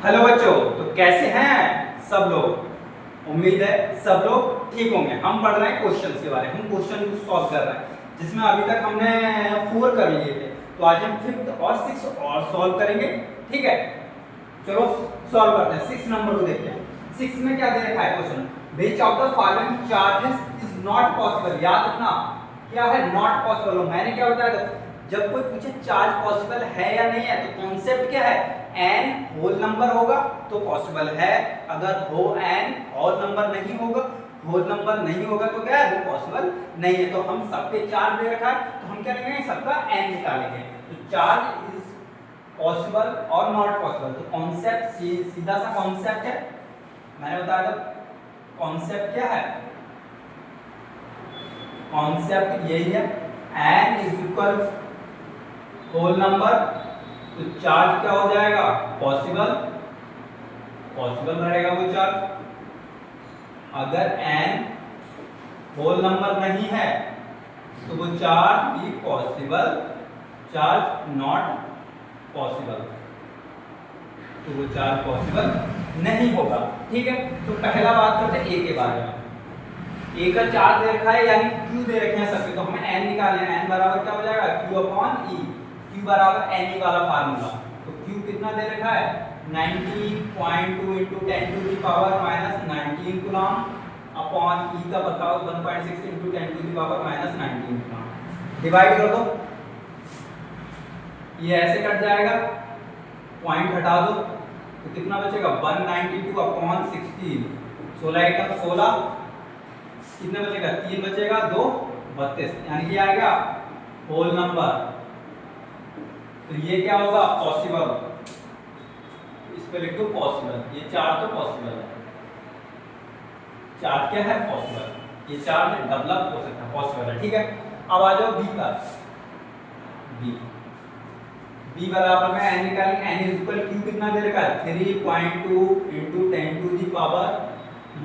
Hello बच्चों, तो कैसे हैं सब लोग। उम्मीद है सब लोग ठीक होंगे। हम पढ़ रहे हैं क्वेश्चंस के बारे में, हम क्वेश्चन को सॉल्व कर रहे हैं जिसमें अभी तक हमने 4 कर लिए थे। तो आज हम 5th और 6th और सॉल्व करेंगे। ठीक है, चलो सॉल्व करते हैं। 6 नंबर को देखते हैं। 6 में क्या दे रखा है question, which of the following charges is not possible. याद रखना क्या है, नॉट पॉसिबल। मैंने क्या बताया था, जब कोई पूछे चार्ज पॉसिबल है या नहीं है तो कॉन्सेप्ट क्या है, n होल नंबर होगा तो पॉसिबल है, अगर हो n होल नंबर नहीं होगा, होल नंबर नहीं होगा तो क्या है, वो पॉसिबल नहीं है। तो हम सबके चार्ज दे रखा है तो हम क्या करेंगे, सबका n निकालेंगे। तो चार्ज इज पॉसिबल और नॉट पॉसिबल। तो कॉन्सेप्ट सीधा सा कॉन्सेप्ट है, मैंने बताया था कॉन्सेप्ट क्या है, कॉन्सेप्ट यही है, n is equal whole number, तो चार्ज क्या हो जाएगा, पॉसिबल, पॉसिबल रहेगा वो चार्ज। अगर n होल नंबर नहीं है तो वो चार्ज भी पॉसिबल, चार्ज नॉट पॉसिबल, तो वो चार्ज पॉसिबल नहीं होगा। ठीक है, तो पहला बात करते हैं a के बारे में। a का चार्ज दे रखा है यानी q दे रखे हैं सबके, तो हमें n निकालना है। n बराबर क्या हो जाएगा, q अपॉन e, q बराबर ne वाला फार्मूला। तो q कितना दे रखा है, 90.2 into 10 to the power minus 19 coulomb upon e का बताओ 1.6 into 10 to the power minus 19 coulomb. Divide कर दो, ये ऐसे कट जाएगा, पॉइंट हटा दो तो कितना बचेगा, 192 अपॉन 16, 16 एकम 16, कितना बचेगा, 3 बचेगा, 2 32, यानी कि आ गया होल नंबर। तो ये क्या होगा, पॉसिबल, इस पे लिख दो पॉसिबल। ये चार्ज तो पॉसिबल है, चार्ज क्या है, पॉसिबल, ये चार्ज डेवलप हो सकता है, पॉसिबल है। ठीक है, अब आ जाओ बी पर। बी बराबर में n निकालेंगे, n इज इक्वल q कितना दे रखा है, 3.2 into 10 to the power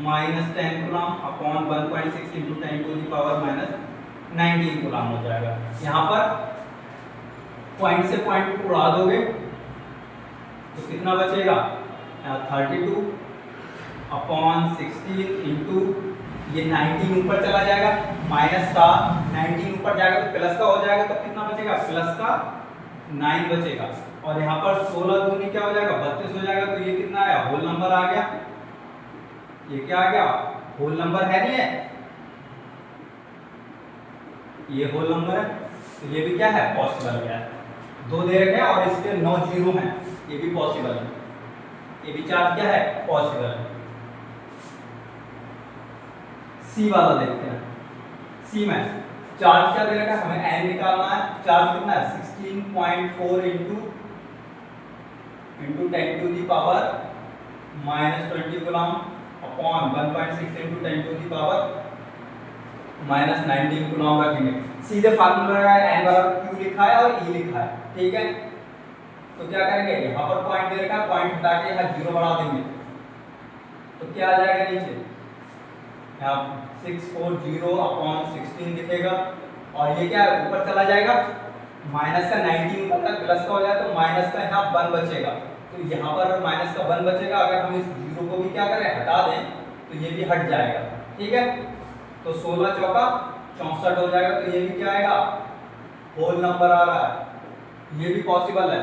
minus 10 coulomb upon 1.6 into 10 to the power minus 19 coulomb हो जाएगा। यहाँ पर पॉइंट से पॉइंट उड़ा दोगे तो कितना बचेगा, 32 अपॉन 16 इंटू ये 19 ऊपर चला जाएगा, माइनस का 19 ऊपर जाएगा तो प्लस का हो जाएगा, तो कितना बचेगा, प्लस का 9 बचेगा। और यहाँ पर 16 दूनी क्या हो जाएगा, 32 हो जाएगा। तो ये कितना आया, होल नंबर आ गया। ये क्या आ गया, होल नंबर है, नहीं है, ये होल नंबर है, तो ये भी क्या है, पॉसिबल है। 2 दे रखे हैं और इसके 9 जीरो हैं, ये भी पॉसिबल है, ये भी चार्ज क्या है, पॉसिबल है। सी वाला देखते हैं। सी में चार्ज क्या दे रखा है, हमें n निकालना है। चार्ज कितना है, 16.4 into 10 to the power minus 20 coulomb upon 1.6 into 10 to the power minus 19 coulomb रखेंगे। सीधे फार्मूला लगाया, n बराबर q लिखा है और e लिखा है। ठीक है, तो क्या करेंगे, यहाँ पर पॉइंट दे रखा है, पॉइंट हटा के यहाँ जीरो बढ़ा देंगे तो क्या आ जाएगा नीचे, यहाँ 640 अपॉन 16 दिखेगा, और ये क्या है, ऊपर चला जाएगा, माइनस का 19 ऊपर तक प्लस का हो जाए तो माइनस का यहाँ 1 बचेगा, तो यहाँ पर माइनस का 1 बचेगा। अगर हम इस जीरो को भी क्या करें, हटा दें तो ये भी हट जाएगा। ठीक है, तो 16 चौका 64 हो जाएगा, तो ये भी क्या आएगा, होल नंबर आ रहा है, ये भी पॉसिबल है,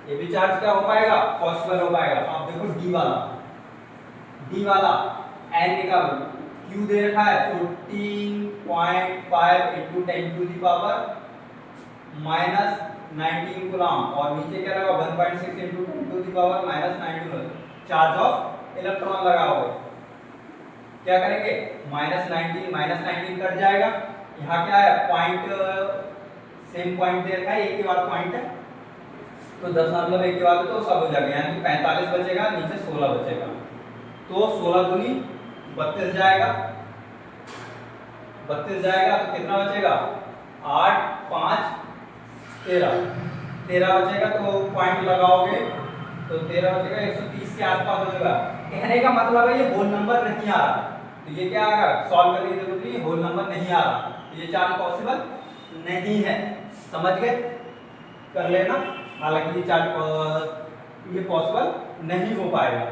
ये भी चार्ज क्या हो पाएगा, पॉसिबल हो पाएगा। अब देखो डी वाला, डी वाला n निकालो, q दे रखा है 14.5 into 10 to the power minus 19 coulomb, और नीचे क्या लगा, 1.6 into 10 to the power minus 19 charge of electron लगाओगे। क्या करेंगे, माइनस 19 कट जाएगा, यहाँ क्या है, पॉइंट सेम पॉइंट दे रखा है, एक के बाद पॉइंट है, तो 10 मतलब एक के बाद तो सब हो जाएगा, यानी कि 45 बचेगा, नीचे 16 बचेगा, तो 16 दूनी 32 जाएगा, 32 जाएगा तो कितना बचेगा, 8 5 13 बचेगा, तो पॉइंट लगाओगे तो 13 बचेगा, 130 के आसपास हो जाएगा। कहने का मतलब है ये होल नंबर नहीं आ रहा, तो ये क्या आएगा, सॉल्व करने की जरूरत नहीं, होल नंबर नहीं आ रहा, तो ये चार्ज पॉसिबल नहीं है। समझ गए, कर लेना। हालांकि ये चार्ज ये पॉसिबल नहीं हो पाएगा।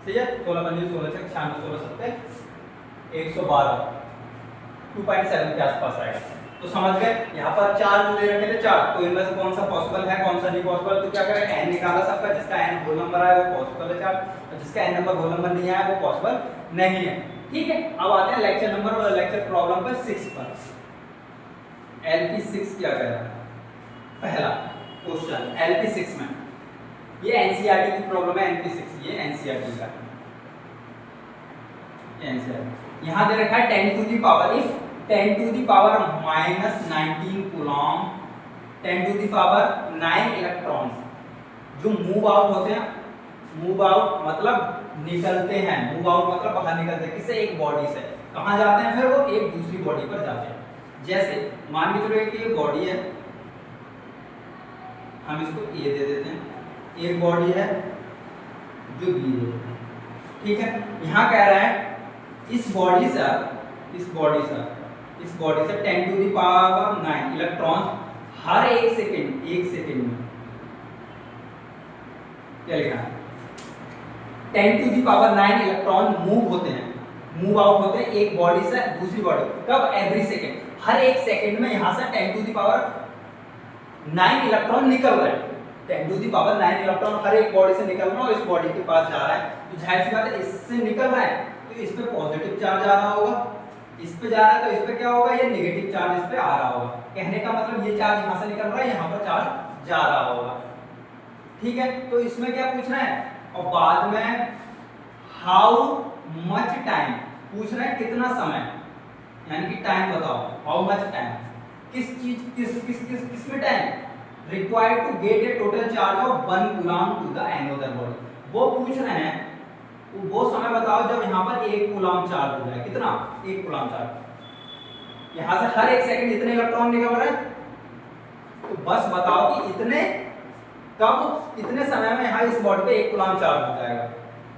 सही है, 16 पंजे 16 छक 96 16 सत्ते 112 2.7 के आसपास आएगा। तो समझ गए, यहाँ पर 4 जो दे रखे थे 4, तो इनमें से कौन सा पॉसिबल है कौन सा नहीं पॉसिबल, तो क्या करें n निकाला सबका, जिसका n होल नंबर आया वो पॉसिबल है 4, और जिसका n नंबर होल नंबर नहीं आया वो पॉसिबल नहीं है। ठीक है, अब आते हैं लेक्चर नंबर और लेक्चर प्रॉब्लम पर 6 पर। LP 6 क्या कह रहा है, पहला क्वेश्चन LP 6 में, ये NCERT की प्रॉब्लम है। NP 6 ये NCERT का, ये NCERT। यहाँ दे रखा है 10 to the power, if 10 to the power minus 19 coulomb 10 to the power 9 electrons जो मूव आउट होते हैं, मूव आउट मतलब निकलते हैं, मूव आउट मतलब बाहर निकलते हैं किससे, एक बॉडी से, कहाँ जाते हैं, फिर वो एक दूसरी बॉडी पर जाते हैं। जैसे मान के चलो कि ये बॉडी है, हम इसको ए दे देते हैं, एक बॉडी है जो बी दे देते हैं। ठीक है, यहाँ कह रहा है इस बॉडी से 10 टू दी पावर 9 इलेक्ट्रॉन हर एक सेकंड में, क्या लिखा है, 10 to the power 9 electron move होते हैं, मूव आउट होते हैं एक बॉडी से दूसरी बॉडी, कब, एवरी सेकंड, हर एक सेकंड में यहां से 10 टू दी पावर 9 इलेक्ट्रॉन निकल रहे हैं, 10 टू दी पावर 9 इलेक्ट्रॉन हर एक बॉडी से निकल रहा है और इस बॉडी के पास जा रहा है, तो जाहिर सी बात है इससे निकल रहा है तो इस पे पॉजिटिव चार्ज आ रहा होगा, इस पे जा रहा है तो इस पे क्या होगा, ये नेगेटिव चार्ज इस पे आ रहा होगा। कहने का मतलब ये चार्ज यहां से निकल रहा है, यहां पर चार्ज जा रहा होगा। ठीक है, तो इसमें क्या पूछना है, और बाद में हाउ मच टाइम पूछ रहे हैं, कितना समय, यानी कि टाइम बताओ, हाउ मच टाइम, किस चीज किस में time required to get a total charge of 1 coulomb to the another body, वो पूछ रहे हैं वो समय बताओ जब यहाँ पर 1 कूलम चार्ज हो जाए, कितना, 1 कूलम चार्ज, यहाँ से हर एक सेकंड इतने इलेक्ट्रॉन निकल रहे हैं, तो बस बताओ कि इतने कब कितने समय में यहाँ इस बॉडी पे 1 कूलम चार्ज हो जाएगा,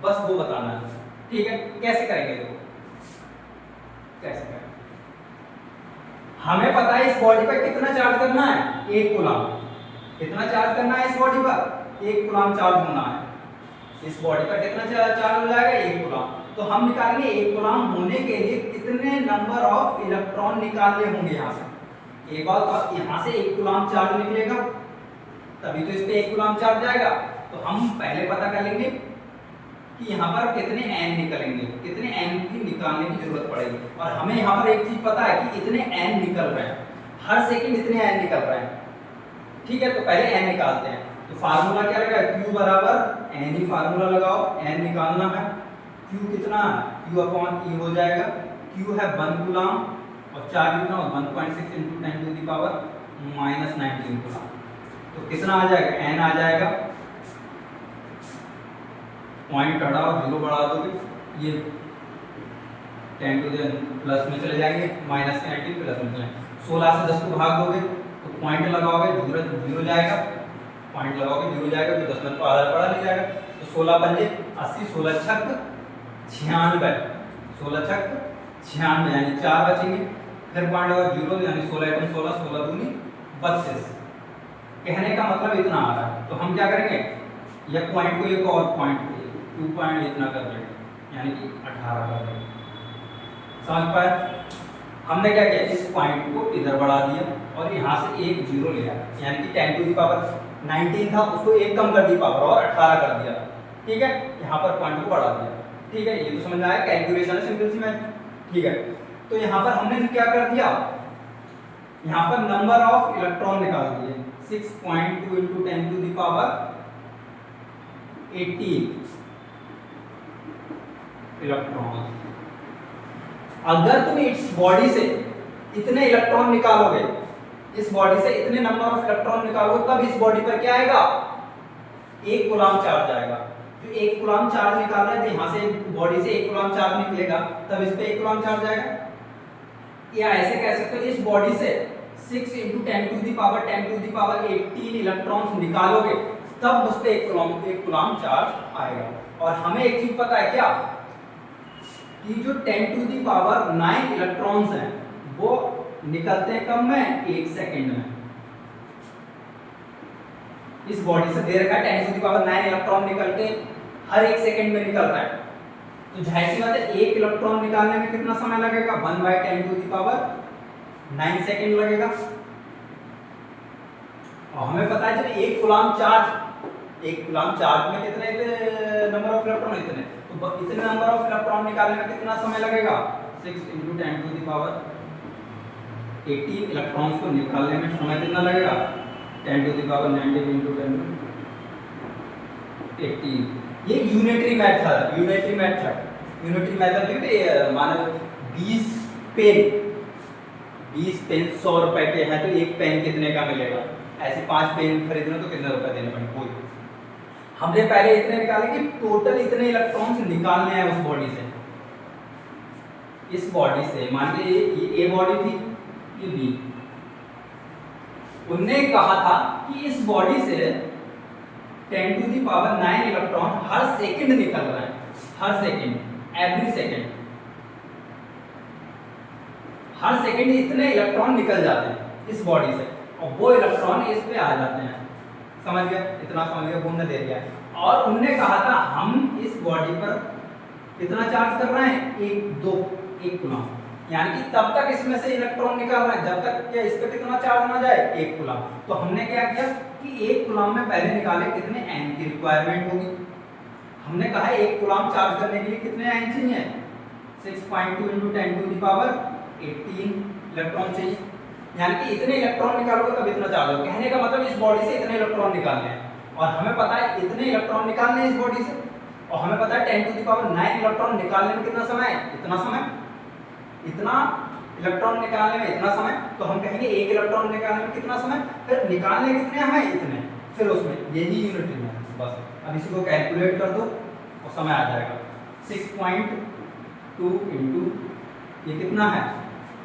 बस वो बताना है। ठीक है, कैसे करेंगे, देखो कैसे करेंगे, हमें पता है इस बॉडी पर कितना चार्ज करना है, 1 कूलम, कितना चार्ज करना है इस बॉडी पर, 1 कूलम चार्ज होना है, इस बॉडी पर कितना चार्ज हो जाएगा, 1 कूलम, तो हम निकालेंगे 1 कूलम होने के लिए कितने नंबर ऑफ इलेक्ट्रॉन निकालने होंगे यहाँ से, एक बात यहाँ से 1 कूलम चार्ज निकलेगा तभी तो इस पे 1 कूलम चार्ज जाएगा, तो हम पहले पता कर लेंगे कि यहाँ पर कितने n निकलेंगे, कितने n की निकालने की जरूरत पड़ेगी, और हमें यहाँ पर एक चीज पता है कि इतने n निकल रहे हैं, हर सेकंड इतने n निकल रहे हैं। ठीक है, तो पहले n निकालते हैं, तो फार्मूला क्या लगा, q बराबर n ही फार्मूला लगाओ, n निकालना है, q कितना, q अपॉन e हो जाएगा, q है 1 कूलम और चार्ज कितना 1.6 × 10 टू दी पावर -19 कूलम, तो कितना आ जाएगा, n आ जाएगा, पॉइंट हटाओ 0 बढ़ा दोगे, ये 10 टू द प्लस में चले जाएंगे, माइनस के 19 प्लस में चले, 16 से 10 को भाग दोगे तो पॉइंट लगाओगे 0 जाएगा, पॉइंट लगाओगे 0 जाएगा, तो 10 में तो आधा पड़ा नहीं जाएगा, तो 16 पंजे 80, 16 छक 96, 16 छक 96 यानी 4 बचेंगे, फिर पॉइंट होगा 0 यानी 16 एकम 16, 16 दूनी 32, कहने का मतलब इतना आ रहा है, तो हम क्या करेंगे, यह पॉइंट को एक और पॉइंट 2 पॉइंट इतना कर लेंगे, यानी कि 18 कर लेंगे, समझ पाए। हमने क्या किया, इस पॉइंट को इधर बढ़ा दिया और यहाँ से एक 0 लिया, यानी कि 10 टू दी पावर 19 था उसको एक कम कर दी पावर और 18 कर दिया। ठीक है, यहाँ पर पॉइंट को बढ़ा दिया। ठीक है, ये तो समझ में आया, कैलकुलेशन है सिंपल सी में। ठीक है, तो यहाँ पर हमने क्या कर दिया, यहाँ पर नंबर ऑफ इलेक्ट्रॉन निकाल दिए, 6.2 × 10 टू दी पावर 18 इलेक्ट्रॉन। अगर तुम इस बॉडी से इतने इलेक्ट्रॉन निकालोगे, इस बॉडी से इतने नंबर ऑफ इलेक्ट्रॉन निकालोगे, तब इस बॉडी पर क्या आएगा, 1 कूलम चार्ज आएगा। जो 1 कूलम चार्ज निकाल रहे थे, यहाँ से बॉडी से 1 कूलम चार्ज निकलेगा, तब इस पे 1 कूलम चार्ज आएगा। या ऐसे कह सकते हो, इस बॉडी से 6 × 10 टू दी पावर 18 इलेक्ट्रॉन्स निकालोगे, तब उस पे 1 कूलम चार्ज आएगा। और हमें एक चीज पता है क्या, कि जो 10 टू दी पावर 9 इलेक्ट्रॉन्स हैं वो निकलते हैं कब में, 1 सेकंड में। इस बॉडी से दे रखा है 10 टू द पावर 9 इलेक्ट्रॉन निकलते हर एक सेकंड में निकल रहा है, तो जाहिर सी बात है एक इलेक्ट्रॉन निकालने में कितना समय लगेगा, 1/10 टू द पावर 9 सेकंड लगेगा। और हमें पता है जब एक कूलाम चार्ज में कितने नंबर ऑफ इलेक्ट्रॉन इतने, तो इतने नंबर ऑफ इलेक्ट्रॉन निकालने में कितना समय लगेगा, 6 × 10 टू द पावर 18 इलेक्ट्रॉन्स को निकालने में समय कितना लगेगा, 10 टू द पावर 19 × 10 18। ये यूनिटरी मेथड मानो 20 पेन 100 रुपए के हैं, तो एक पेन कितने का मिलेगा, ऐसे 5 पेन खरीदना तो कितने रुपए देने पड़ेंगे, कोई हमने पहले इतने निकाले कि टोटल इतने इलेक्ट्रॉन्स निकालने हैं उस बॉडी से, इस बॉडी से मान के ये ए बॉडी थी, ये बी, उनने कहा था कि इस बॉडी से 10 टू द पावर 9 इलेक्ट्रॉन हर सेकंड निकल रहा है, हर सेकंड, एवरी सेकंड, हर सेकंड इतने इलेक्ट्रॉन निकल जाते हैं इस बॉडी से, और वो इलेक्ट्रॉन इस पे आ जाते हैं, समझ गया, इतना समझ गया, घूमने दे दिया। और उनने कहा था हम इस बॉडी पर कितना चार्ज कर रहे हैं, 1 कूलम, यानी कि तब तक इसमें से इलेक्ट्रॉन निकाल रहे हैं जब तक क्या इस पे कितना चार्ज ना जाए, 1 कूलम। तो हमने क्या किया कि 1 कूलम में पहले निकाले कितने एन की रिक्वायरमेंट होगी, हमने कहा 1 कूलम चार्ज करने के लिए कितने एन चाहिए, 6.2 × 10 टू द पावर 18 इलेक्ट्रॉन चाहिए, यानी कि इतने इलेक्ट्रॉन निकालोगे तब इतना चार्ज होगा। कहने का मतलब इस बॉडी से इतने इलेक्ट्रॉन निकालने हैं, और हमें पता है इतने इलेक्ट्रॉन निकालने हैं इस बॉडी से, और हमें पता है 10 टू द पावर 9 इलेक्ट्रॉन निकालने में कितना समय है, इतना समय, इतना इलेक्ट्रॉन निकालने में इतना समय, तो हम कहेंगे 1 इलेक्ट्रॉन निकालने में कितना समय, फिर निकालने कितने हमें इतने, फिर उसमें यही यूनिट है बस। अब इसी को कैलकुलेट कर दो और समय आ जाएगा 6.2 × ये कितना है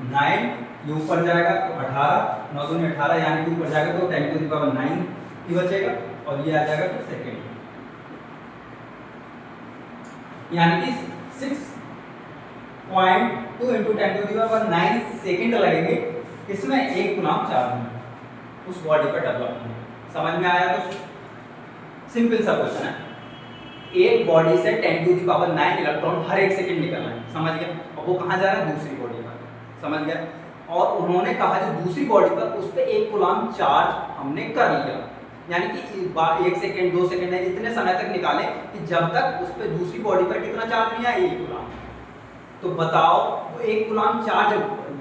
9, ये ऊपर जाएगा तो 18, 9 दूनी 18, यानी कि ऊपर जाएगा तो 10 टू द पावर 9 ही बचेगा, और ये आ जाएगा फिर सेकेंड, यानी कि 6.2 × 10 टू द पावर 9 सेकेंड लगेंगे इसमें 1 कूलम चार्ज में उस बॉडी पर डेवलप होने। समझ में आया कुछ, सिंपल सा क्वेश्चन है, एक बॉडी से 10 टू द पावर 9 इलेक्ट्रॉन हर एक सेकंड निकल रहे हैं, समझ गया, और वो कहाँ जा रहा है, दूसरी बॉडी पर, समझ गया। और उन्होंने कहा जो दूसरी बॉडी पर उस पर 1 कूलम चार्ज हमने कर लिया, यानी कि 1 सेकंड 2 सेकंड इतने समय तक निकाले कि जब तक उस पर दूसरी बॉडी पर कितना चार्ज नहीं आया, 1 कूलम। तो बताओ वो 1 कूलम चार्ज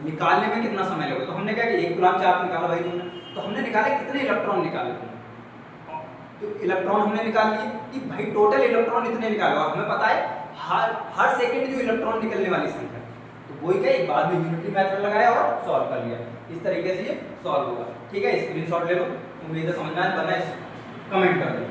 निकालने में कितना समय लगेगा, तो हमने कहा कि 1 कूलम चार्ज निकाला भाई तुमने, तो हमने निकाले कितने इलेक्ट्रॉन निकाले, तो इलेक्ट्रॉन हमने निकाल लिए कि भाई टोटल इलेक्ट्रॉन इतने निकाले, और हमें पता है हर सेकंड जो इलेक्ट्रॉन निकलने वाली संख्या, तो वही क्या एक बाद में यूनिटरी मेथड लगाया और सॉल्व कर लिया, इस तरीके से ये सॉल्व होगा। ठीक है, स्क्रीनशॉट ले लो, उम्मीद है समझ में आया, वरना कमेंट कर दो।